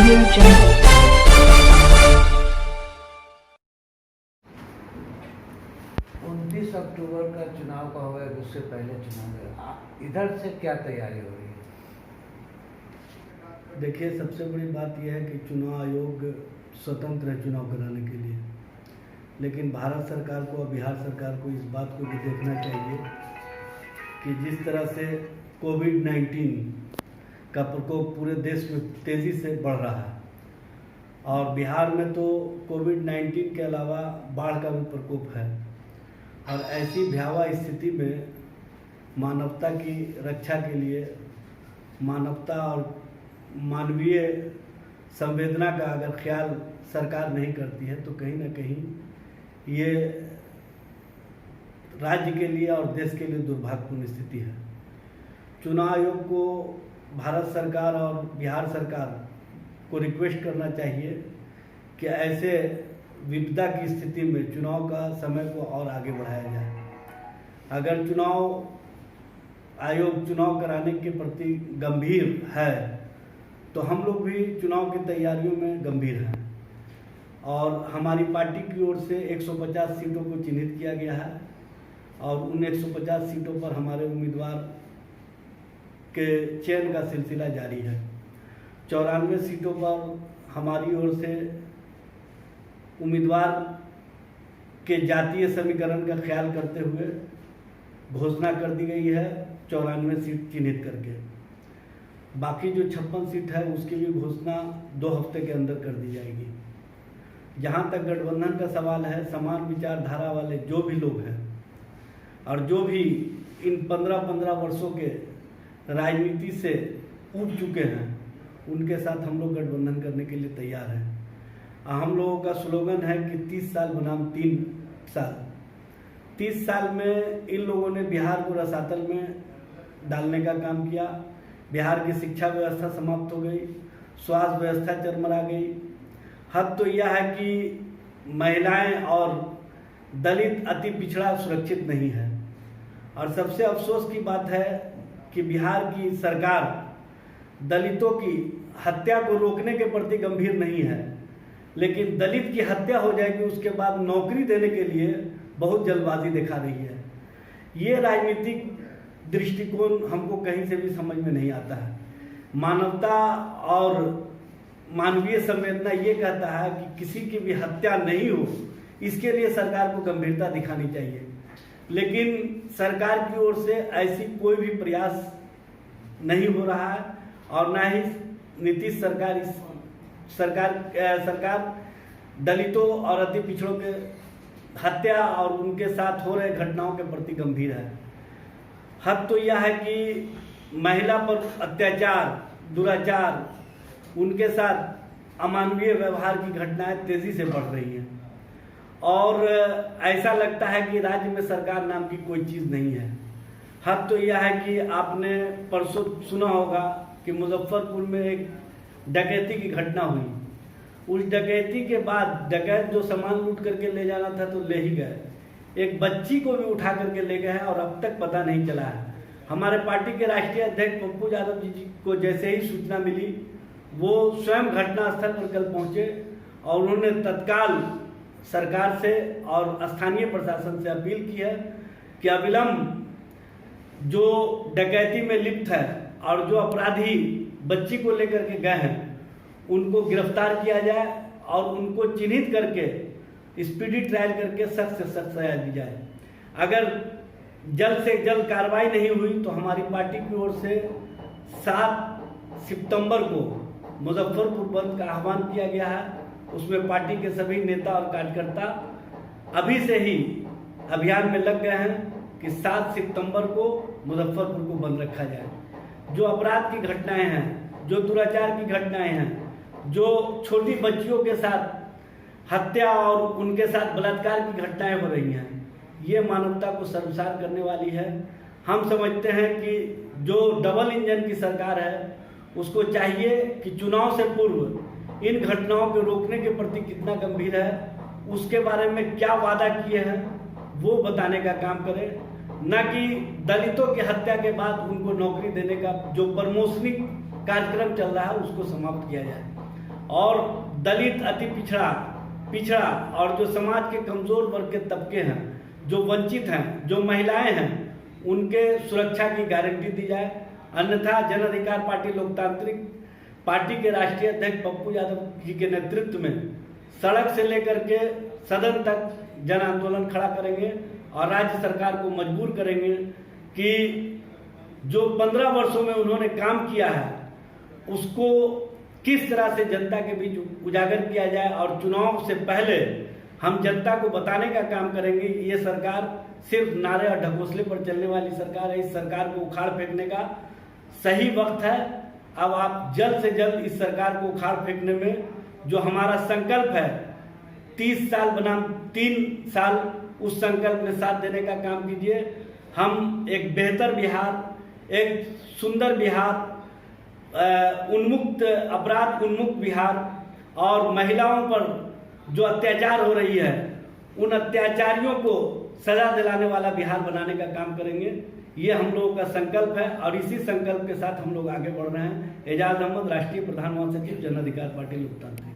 Audio Jungle. 29 अक्टूबर का चुनाव का होगा, उससे पहले चुनाव है। इधर से क्या तैयारी हो रही है? देखिए, सबसे बड़ी बात यह है कि चुनाव आयोग स्वतंत्र है चुनाव कराने के लिए, लेकिन भारत सरकार को और बिहार सरकार को इस बात को भी देखना चाहिए कि जिस तरह से कोविड-19 का प्रकोप पूरे देश में तेज़ी से बढ़ रहा है और बिहार में तो कोविड-19 के अलावा बाढ़ का भी प्रकोप है, और ऐसी भयावह स्थिति में मानवता की रक्षा के लिए, मानवता और मानवीय संवेदना का अगर ख्याल सरकार नहीं करती है तो कहीं ना कहीं ये राज्य के लिए और देश के लिए दुर्भाग्यपूर्ण स्थिति है। चुनाव आयोग को भारत सरकार और बिहार सरकार को रिक्वेस्ट करना चाहिए कि ऐसे विपदा की स्थिति में चुनाव का समय को और आगे बढ़ाया जाए। अगर चुनाव आयोग चुनाव कराने के प्रति गंभीर है तो हम लोग भी चुनाव की तैयारियों में गंभीर हैं, और हमारी पार्टी की ओर से 150 सीटों को चिन्हित किया गया है और उन 150 सीटों पर हमारे उम्मीदवार के चयन का सिलसिला जारी है। 94 सीटों पर हमारी ओर से उम्मीदवार के जातीय समीकरण का ख्याल करते हुए घोषणा कर दी गई है 94 सीट चिन्हित करके। बाकी जो 56 सीट है उसकी भी घोषणा 2 हफ्ते के अंदर कर दी जाएगी। जहां तक गठबंधन का सवाल है, समान विचारधारा वाले जो भी लोग हैं और जो भी इन 15-15 वर्षों के राजनीति से उठ चुके हैं, उनके साथ हम लोग गठबंधन करने के लिए तैयार हैं। हम लोगों का स्लोगन है कि 30 साल बनाम 3 साल। 30 साल में इन लोगों ने बिहार को रसातल में डालने का काम किया। बिहार की शिक्षा व्यवस्था समाप्त हो गई, स्वास्थ्य व्यवस्था चरमरा गई। हद तो यह है कि महिलाएं और दलित अति पिछड़ा सुरक्षित नहीं है, और सबसे अफसोस की बात है कि बिहार की सरकार दलितों की हत्या को रोकने के प्रति गंभीर नहीं है, लेकिन दलित की हत्या हो जाएगी उसके बाद नौकरी देने के लिए बहुत जल्दबाजी दिखा रही है। ये राजनीतिक दृष्टिकोण हमको कहीं से भी समझ में नहीं आता है। मानवता और मानवीय संवेदना ये कहता है कि किसी की भी हत्या नहीं हो, इसके लिए सरकार को गंभीरता दिखानी चाहिए, लेकिन सरकार की ओर से ऐसी कोई भी प्रयास नहीं हो रहा है, और ना ही नीतीश सरकार दलितों और अति पिछड़ों के हत्या और उनके साथ हो रहे घटनाओं के प्रति गंभीर है। हद तो यह है कि महिला पर अत्याचार, दुराचार, उनके साथ अमानवीय व्यवहार की घटनाएं तेजी से बढ़ रही हैं, और ऐसा लगता है कि राज्य में सरकार नाम की कोई चीज़ नहीं है। हद तो यह है कि आपने परसों सुना होगा कि मुजफ्फरपुर में एक डकैती की घटना हुई। उस डकैती के बाद डकैत जो सामान लूट करके ले जाना था तो ले ही गए, एक बच्ची को भी उठा करके ले गए हैं और अब तक पता नहीं चला है। हमारे पार्टी के राष्ट्रीय अध्यक्ष पप्पू यादव जी को जैसे ही सूचना मिली, वो स्वयं घटनास्थल पर कल पहुंचे और उन्होंने तत्काल सरकार से और स्थानीय प्रशासन से अपील की है कि अविलंब जो डकैती में लिप्त है और जो अपराधी बच्ची को लेकर के गए हैं उनको गिरफ्तार किया जाए और उनको चिन्हित करके स्पीडी ट्रायल करके सख्त से सख्त सजा दी जाए। अगर जल्द से जल्द कार्रवाई नहीं हुई तो हमारी पार्टी की ओर से 7 सितंबर को मुजफ्फरपुर बंद का आह्वान किया गया है। उसमें पार्टी के सभी नेता और कार्यकर्ता अभी से ही अभियान में लग गए हैं कि 7 सितंबर को मुजफ्फरपुर को बंद रखा जाए। जो अपराध की घटनाएं हैं, जो दुराचार की घटनाएं हैं, जो छोटी बच्चियों के साथ हत्या और उनके साथ बलात्कार की घटनाएं हो रही हैं, ये मानवता को शर्मसार करने वाली है। हम समझते हैं कि जो डबल इंजन की सरकार है उसको चाहिए कि चुनाव से पूर्व इन घटनाओं को रोकने के प्रति कितना गंभीर है, उसके बारे में क्या वादा किए हैं वो बताने का काम करे, न कि दलितों की हत्या के बाद उनको नौकरी देने का जो प्रमोशनिक कार्यक्रम चल रहा है उसको समाप्त किया जाए। और दलित, अति पिछड़ा और जो समाज के कमजोर वर्ग के तबके हैं, जो वंचित हैं, जो महिलाएं हैं, उनके सुरक्षा की गारंटी दी जाए। अन्यथा जन अधिकार पार्टी लोकतांत्रिक पार्टी के राष्ट्रीय अध्यक्ष पप्पू यादव जी के नेतृत्व में सड़क से लेकर के सदन तक जन आंदोलन खड़ा करेंगे और राज्य सरकार को मजबूर करेंगे कि जो 15 वर्षों में उन्होंने काम किया है उसको किस तरह से जनता के बीच उजागर किया जाए, और चुनाव से पहले हम जनता को बताने का काम करेंगे। ये सरकार सिर्फ नारे और ढकोसले पर चलने वाली सरकार है। इस सरकार को उखाड़ फेंकने का सही वक्त है। अब आप जल्द से जल्द इस सरकार को उखाड़ फेंकने में जो हमारा संकल्प है 30 साल बनाम 3 साल, उस संकल्प में साथ देने का काम कीजिए। हम एक बेहतर बिहार, एक सुंदर बिहार, उन्मुक्त, अपराध उन्मुक्त बिहार और महिलाओं पर जो अत्याचार हो रही है उन अत्याचारियों को सजा दिलाने वाला बिहार बनाने का काम करेंगे। ये हम लोगों का संकल्प है और इसी संकल्प के साथ हम लोग आगे बढ़ रहे हैं। एजाज अहमद, राष्ट्रीय प्रधान महासचिव, जन अधिकार पार्टी लोकतांत्रिक।